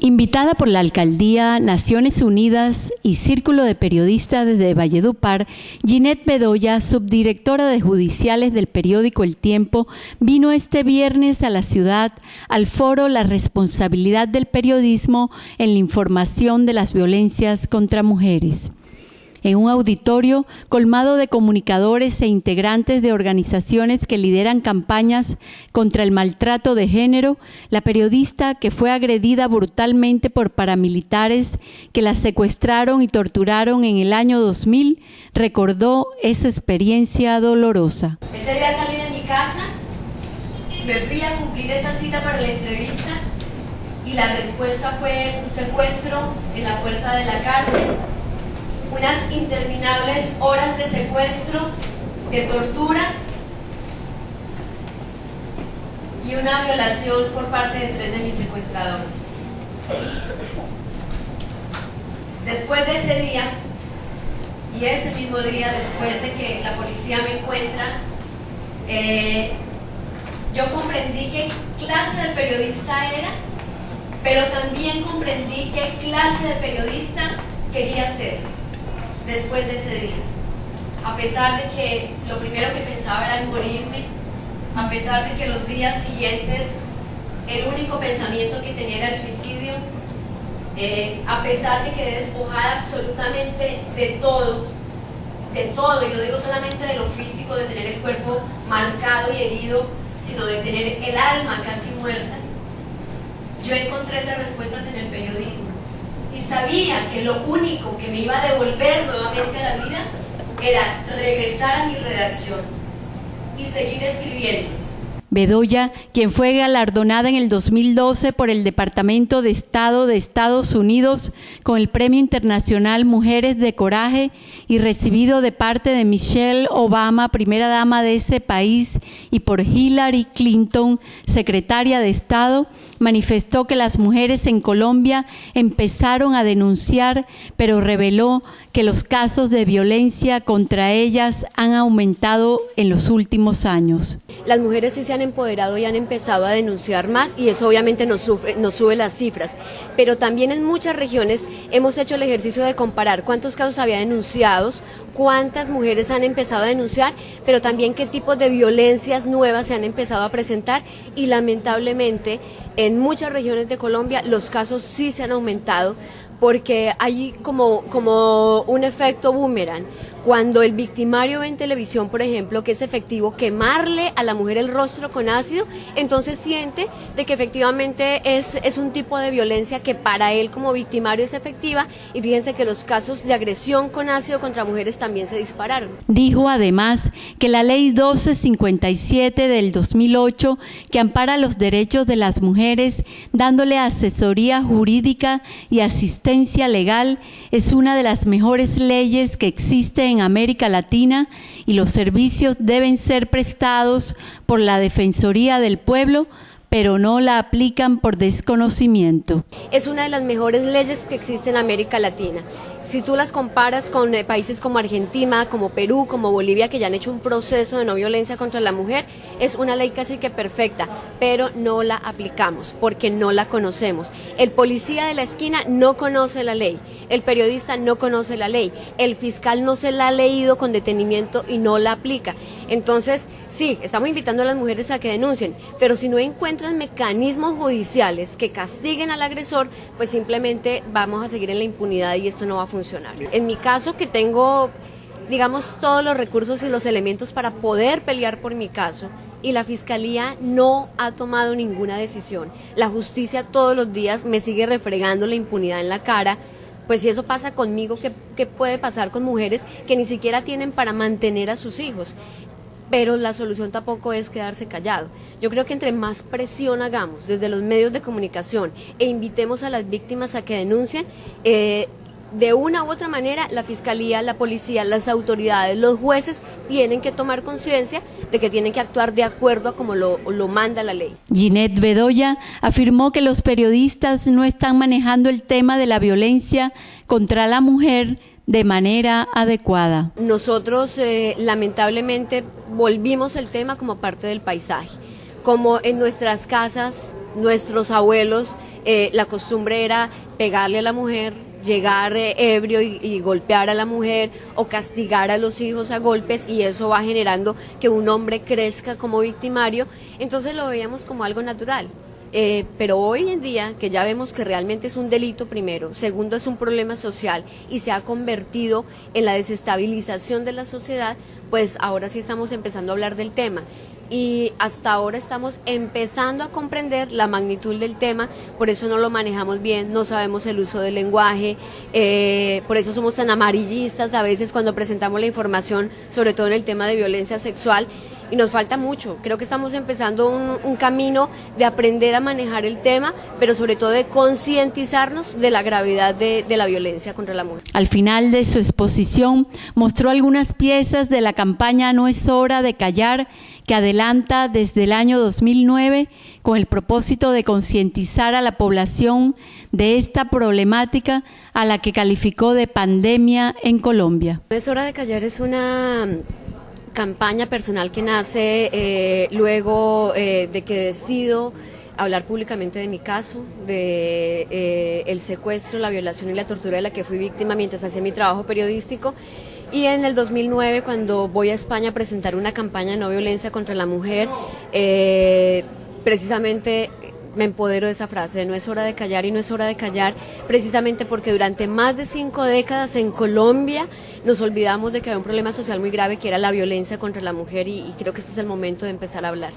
Invitada por la Alcaldía, Naciones Unidas y Círculo de Periodistas de Valledupar, Ginette Bedoya, subdirectora de Judiciales del periódico El Tiempo, vino este viernes a la ciudad al foro La responsabilidad del periodismo en la información de las violencias contra mujeres. En un auditorio colmado de comunicadores e integrantes de organizaciones que lideran campañas contra el maltrato de género, la periodista, que fue agredida brutalmente por paramilitares que la secuestraron y torturaron en el año 2000, recordó esa experiencia dolorosa. Ese día salí de mi casa, me fui a cumplir esa cita para la entrevista y la respuesta fue un secuestro en la puerta de la cárcel. Unas interminables horas de secuestro, de tortura y una violación por parte de 3 de mis secuestradores. Después de ese día, y ese mismo día después de que la policía me encuentra, yo comprendí qué clase de periodista era, pero también comprendí qué clase de periodista quería ser. Después de ese día, a pesar de que lo primero que pensaba era en morirme, a pesar de que los días siguientes el único pensamiento que tenía era el suicidio, a pesar de que quedé despojada absolutamente de todo, y no digo solamente de lo físico, de tener el cuerpo marcado y herido, sino de tener el alma casi muerta, yo encontré esas respuestas en el periodismo. Y sabía que lo único que me iba a devolver nuevamente a la vida era regresar a mi redacción y seguir escribiendo. Bedoya, quien fue galardonada en el 2012 por el Departamento de Estado de Estados Unidos con el Premio Internacional Mujeres de Coraje y recibido de parte de Michelle Obama, primera dama de ese país, y por Hillary Clinton, secretaria de Estado, manifestó que las mujeres en Colombia empezaron a denunciar, pero reveló que los casos de violencia contra ellas han aumentado en los últimos años. Las mujeres sí se han empoderado y han empezado a denunciar más, y eso obviamente nos sube las cifras, pero también en muchas regiones hemos hecho el ejercicio de comparar cuántos casos había denunciados, cuántas mujeres han empezado a denunciar, pero también qué tipos de violencias nuevas se han empezado a presentar, y lamentablemente en muchas regiones de Colombia los casos sí se han aumentado, porque hay como un efecto boomerang. Cuando el victimario ve en televisión, por ejemplo, que es efectivo quemarle a la mujer el rostro con ácido, entonces siente de que efectivamente es un tipo de violencia que para él como victimario es efectiva, y fíjense que los casos de agresión con ácido contra mujeres también se dispararon. Dijo además que la Ley 1257 del 2008, que ampara los derechos de las mujeres, dándole asesoría jurídica y asistencia legal, es una de las mejores leyes que existen en América Latina, y los servicios deben ser prestados por la Defensoría del Pueblo, pero no la aplican por desconocimiento. Es una de las mejores leyes que existe en América Latina. Si tú las comparas con países como Argentina, como Perú, como Bolivia, que ya han hecho un proceso de no violencia contra la mujer, es una ley casi que perfecta, pero no la aplicamos porque no la conocemos. El policía de la esquina no conoce la ley, el periodista no conoce la ley, el fiscal no se la ha leído con detenimiento y no la aplica. Entonces, sí, estamos invitando a las mujeres a que denuncien, pero si no encuentran mecanismos judiciales que castiguen al agresor, pues simplemente vamos a seguir en la impunidad y esto no va a funcionar. En mi caso, que tengo, digamos, todos los recursos y los elementos para poder pelear por mi caso, y la Fiscalía no ha tomado ninguna decisión. La justicia todos los días me sigue refregando la impunidad en la cara. Pues si eso pasa conmigo, ¿qué puede pasar con mujeres que ni siquiera tienen para mantener a sus hijos? Pero la solución tampoco es quedarse callado. Yo creo que entre más presión hagamos desde los medios de comunicación e invitemos a las víctimas a que denuncien, de una u otra manera la Fiscalía, la policía, las autoridades, los jueces tienen que tomar conciencia de que tienen que actuar de acuerdo a como lo manda la ley. Ginette Bedoya afirmó que los periodistas no están manejando el tema de la violencia contra la mujer de manera adecuada. Nosotros lamentablemente volvimos el tema como parte del paisaje, como en nuestras casas nuestros abuelos, la costumbre era pegarle a la mujer, llegar ebrio y golpear a la mujer o castigar a los hijos a golpes, y eso va generando que un hombre crezca como victimario. Entonces lo veíamos como algo natural. Pero hoy en día, que ya vemos que realmente es un delito primero, segundo es un problema social y se ha convertido en la desestabilización de la sociedad, pues ahora sí estamos empezando a hablar del tema. Y hasta ahora estamos empezando a comprender la magnitud del tema, por eso no lo manejamos bien, no sabemos el uso del lenguaje, por eso somos tan amarillistas a veces cuando presentamos la información, sobre todo en el tema de violencia sexual, y nos falta mucho. Creo que estamos empezando un camino de aprender a manejar el tema, pero sobre todo de concientizarnos de la gravedad de la violencia contra la mujer. Al final de su exposición mostró algunas piezas de la campaña No es hora de callar, que adelanta desde el año 2009 con el propósito de concientizar a la población de esta problemática a la que calificó de pandemia en Colombia. No es hora de callar es una campaña personal que nace luego de que decido hablar públicamente de mi caso, de el secuestro, la violación y la tortura de la que fui víctima mientras hacía mi trabajo periodístico. Y en el 2009, cuando voy a España a presentar una campaña de no violencia contra la mujer, precisamente me empodero de esa frase, de no es hora de callar, y no es hora de callar precisamente porque durante más de 5 décadas en Colombia nos olvidamos de que había un problema social muy grave que era la violencia contra la mujer, y creo que este es el momento de empezar a hablar.